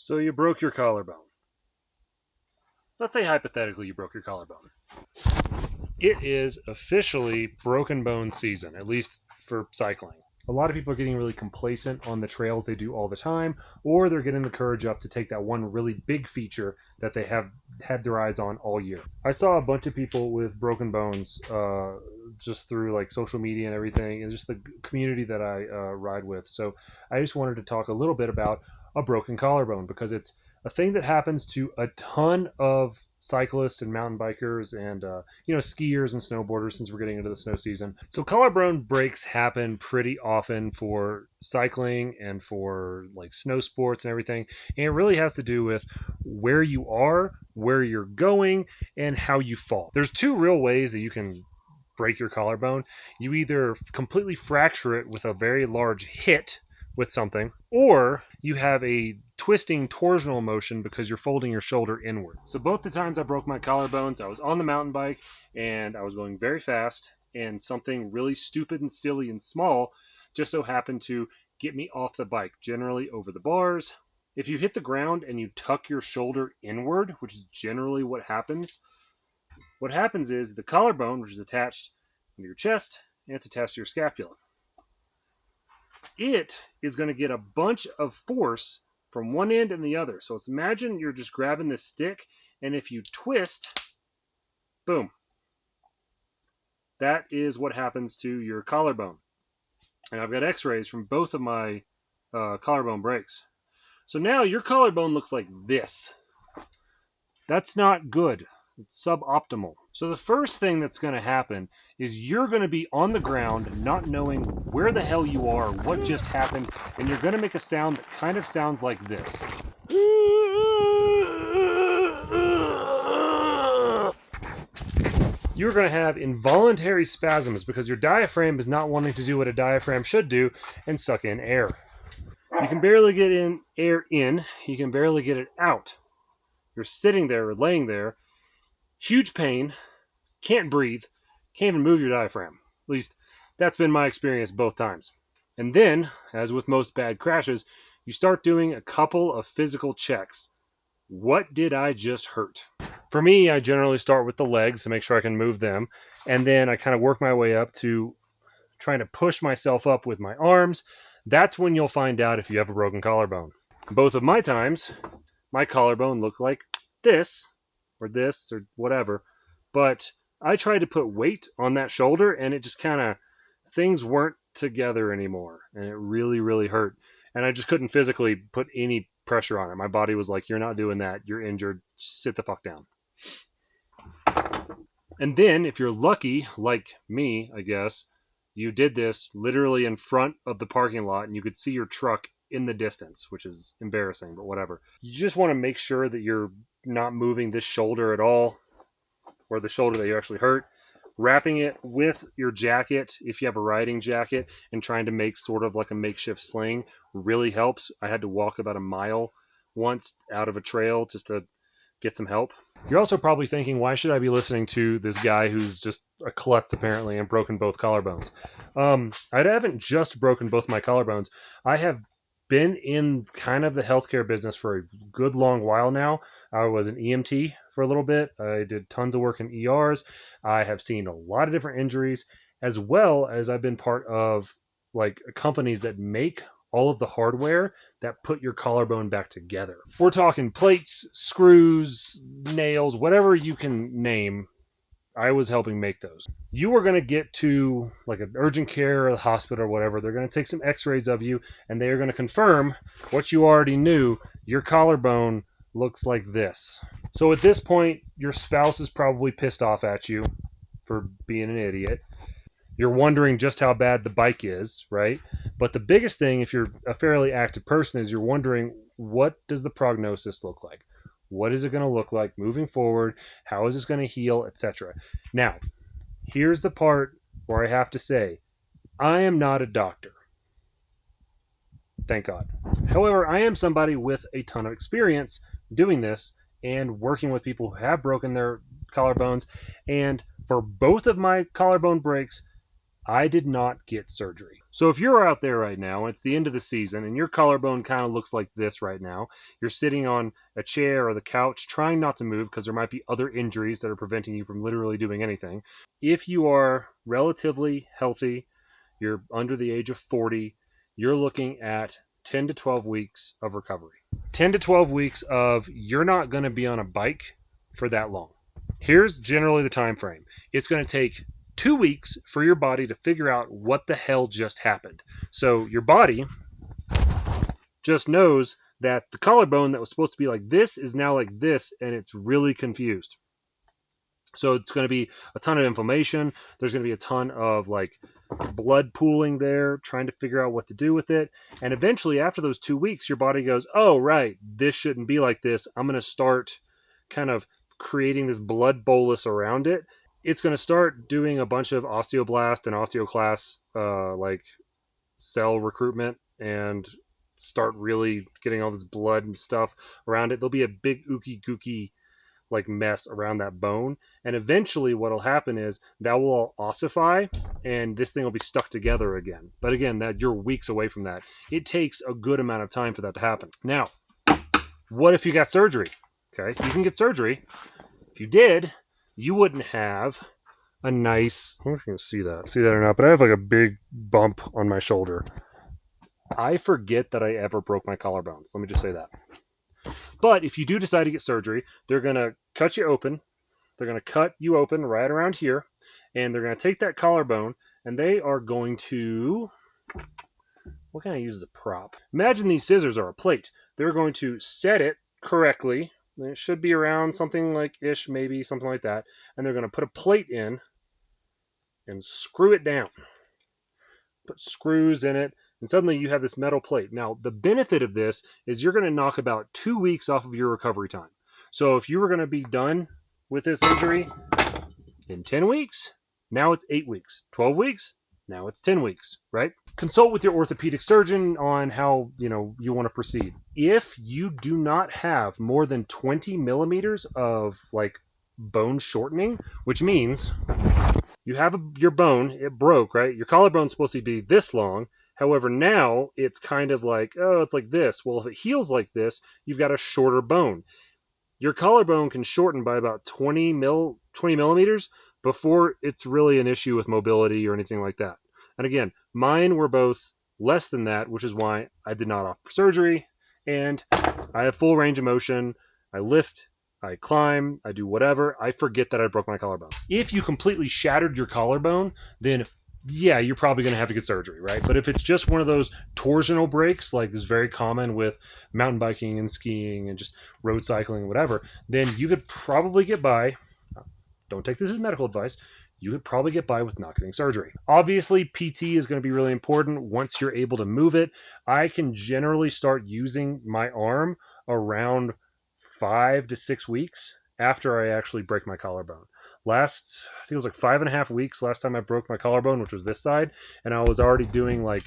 So you broke your collarbone. Let's say hypothetically you broke your collarbone. It is officially broken bone season, at least for cycling. A lot of people are getting really complacent on the trails they do all the time, or they're getting the courage up to take that one really big feature that they have had their eyes on all year. I saw a bunch of people with broken bones just through like social media and everything, and just the community that I ride with. So I just wanted to talk a little bit about a broken collarbone because it's a thing that happens to a ton of cyclists and mountain bikers and skiers and snowboarders since we're getting into the snow season. So collarbone breaks happen pretty often for cycling and for like snow sports and everything, and it really has to do with where you are, where you're going, and how you fall. There's two real ways that you can break your collarbone. You either completely fracture it with a very large hit with something, or you have a twisting torsional motion because you're folding your shoulder inward. So both the times I broke my collarbones, I was on the mountain bike and I was going very fast, and something really stupid and silly and small just so happened to get me off the bike, generally over the bars. If you hit the ground and you tuck your shoulder inward, which is generally what happens is the collarbone, which is attached to your chest, and it's attached to your scapula, it is going to get a bunch of force from one end and the other. So it's imagine you're just grabbing this stick, and if you twist, boom, that is what happens to your collarbone. And I've got x-rays from both of my collarbone breaks. So now your collarbone looks like this. That's not good. It's suboptimal. So the first thing that's going to happen is you're going to be on the ground not knowing where the hell you are, what just happened, and you're going to make a sound that kind of sounds like this. You're going to have involuntary spasms because your diaphragm is not wanting to do what a diaphragm should do and suck in air. You can barely get air in, you can barely get it out. You're sitting there or laying there, huge pain, can't breathe, can't even move your diaphragm. At least that's been my experience both times. And then, as with most bad crashes, you start doing a couple of physical checks. What did I just hurt? For me, I generally start with the legs to make sure I can move them, and then I kind of work my way up to trying to push myself up with my arms. That's when you'll find out if you have a broken collarbone. Both of my times, my collarbone looked like this, or whatever, but I tried to put weight on that shoulder, and it just kind of, things weren't together anymore, and it really, really hurt. And I just couldn't physically put any pressure on it. My body was like, you're not doing that. You're injured. Sit the fuck down. And then, if you're lucky, like me, I guess, you did this literally in front of the parking lot, and you could see your truck in the distance, which is embarrassing, but whatever. You just want to make sure that you're not moving this shoulder at all, or the shoulder that you actually hurt. Wrapping it with your jacket, if you have a riding jacket, and trying to make sort of like a makeshift sling really helps. I had to walk about a mile once out of a trail just to get some help. You're also probably thinking, why should I be listening to this guy who's just a klutz apparently and broken both collarbones? I haven't just broken both my collarbones. I have been in kind of the healthcare business for a good long while now. I was an EMT for a little bit. I did tons of work in ERs. I have seen a lot of different injuries, as well as I've been part of like companies that make all of the hardware that put your collarbone back together. We're talking plates, screws, nails, whatever you can name. I was helping make those. You are going to get to like an urgent care or a hospital or whatever. They're going to take some x-rays of you, and they are going to confirm what you already knew. Your collarbone looks like this. So at this point, your spouse is probably pissed off at you for being an idiot. You're wondering just how bad the bike is, right? But the biggest thing, if you're a fairly active person, is you're wondering, what does the prognosis look like? What is it going to look like moving forward? How is this going to heal, etc.? Now, here's the part where I have to say, I am not a doctor. Thank God. However, I am somebody with a ton of experience doing this and working with people who have broken their collarbones. And for both of my collarbone breaks, I did not get surgery. So if you're out there right now, it's the end of the season, and your collarbone kind of looks like this right now, you're sitting on a chair or the couch trying not to move because there might be other injuries that are preventing you from literally doing anything. If you are relatively healthy, you're under the age of 40, you're looking at 10 to 12 weeks of recovery. 10 to 12 weeks of you're not going to be on a bike for that long. Here's generally the time frame. It's going to take 2 weeks for your body to figure out what the hell just happened. So your body just knows that the collarbone that was supposed to be like this is now like this, and it's really confused. So it's going to be a ton of inflammation. There's going to be a ton of like blood pooling there, trying to figure out what to do with it. And eventually, after those 2 weeks, your body goes, oh, right, this shouldn't be like this. I'm going to start kind of creating this blood bolus around it. It's going to start doing a bunch of osteoblast and osteoclast like cell recruitment and start really getting all this blood and stuff around it. There'll be a big ookie gookie like mess around that bone, and eventually what'll happen is that will all ossify and this thing will be stuck together again. But again, that you're weeks away from that. It takes a good amount of time for that to happen. Now, what if you got surgery? Okay, you can get surgery. If you did, you wouldn't have a nice, I don't know if you can see that or not, but I have like a big bump on my shoulder. I forget that I ever broke my collarbones. Let me just say that. But if you do decide to get surgery, they're going to cut you open. They're going to cut you open right around here, and they're going to take that collarbone, and they are going to, what can I use as a prop? Imagine these scissors are a plate. They're going to set it correctly. It should be around something like ish, maybe something like that. And they're going to put a plate in and screw it down. Put screws in it, and suddenly you have this metal plate. Now, the benefit of this is you're going to knock about 2 weeks off of your recovery time. So if you were going to be done with this injury in 10 weeks, now it's 8 weeks. 12 weeks, now it's 10 weeks, right? Consult with your orthopedic surgeon on how, you want to proceed. If you do not have more than 20 millimeters of like bone shortening, which means you have your bone, it broke, right? Your collarbone's supposed to be this long. However, now it's kind of like, oh, it's like this. Well, if it heals like this, you've got a shorter bone. Your collarbone can shorten by about 20 millimeters before it's really an issue with mobility or anything like that. And again, mine were both less than that, which is why I did not opt for surgery. And I have full range of motion. I lift, I climb, I do whatever. I forget that I broke my collarbone. If you completely shattered your collarbone, then yeah, you're probably going to have to get surgery, right? But if it's just one of those torsional breaks, like is very common with mountain biking and skiing and just road cycling, whatever, then you could probably get by. Don't take this as medical advice. You could probably get by with not getting surgery. Obviously, PT is going to be really important once you're able to move it. I can generally start using my arm around 5 to 6 weeks after I actually break my collarbone. I think it was like 5.5 weeks last time I broke my collarbone, which was this side, and I was already doing like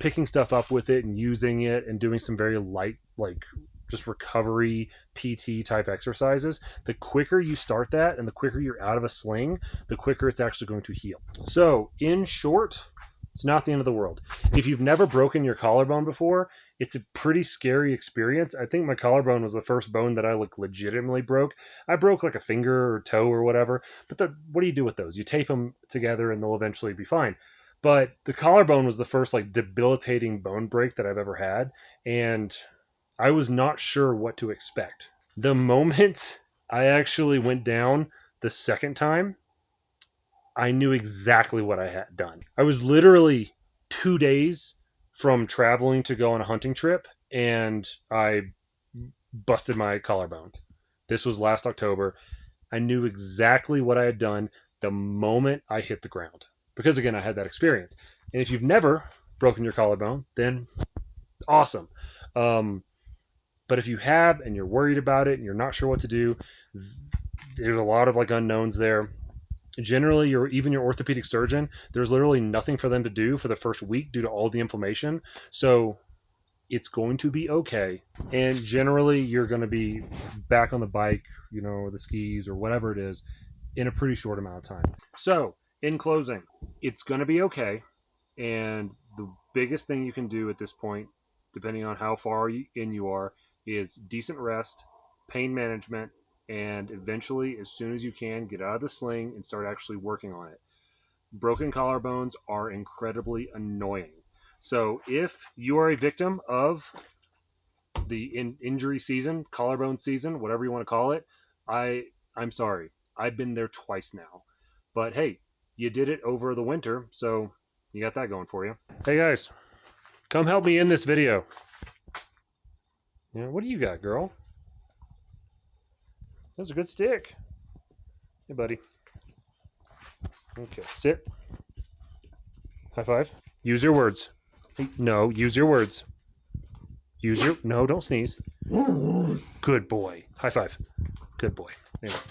picking stuff up with it and using it and doing some very light like just recovery PT type exercises. The quicker you start that and the quicker you're out of a sling, the quicker it's actually going to heal. So in short, it's not the end of the world. If you've never broken your collarbone before, it's a pretty scary experience. I think my collarbone was the first bone that I legitimately broke. I broke like a finger or toe or whatever, but what do you do with those? You tape them together and they'll eventually be fine. But the collarbone was the first like debilitating bone break that I've ever had, and I was not sure what to expect. The moment I actually went down the second time, I knew exactly what I had done. I was literally 2 days from traveling to go on a hunting trip, and I busted my collarbone. This was last October. I knew exactly what I had done the moment I hit the ground. Because again, I had that experience. And if you've never broken your collarbone, then awesome. But if you have and you're worried about it and you're not sure what to do, there's a lot of like unknowns there. Generally, even your orthopedic surgeon, there's literally nothing for them to do for the first week due to all the inflammation. So it's going to be okay. And generally, you're going to be back on the bike, or the skis or whatever it is in a pretty short amount of time. So In closing, it's going to be okay. And the biggest thing you can do at this point, depending on how far in you are, is decent rest, pain management, and eventually, as soon as you can, get out of the sling and start actually working on it. Broken collarbones are incredibly annoying. So if you are a victim of the injury season, collarbone season, whatever you want to call it, I'm sorry. I've been there twice now. But hey, you did it over the winter, so you got that going for you. Hey guys, come help me in this video. Yeah, what do you got, girl? That's a good stick. Hey, buddy. Okay, sit. High five. Use your words. No, use your words. No, don't sneeze. Good boy. High five. Good boy. There you go.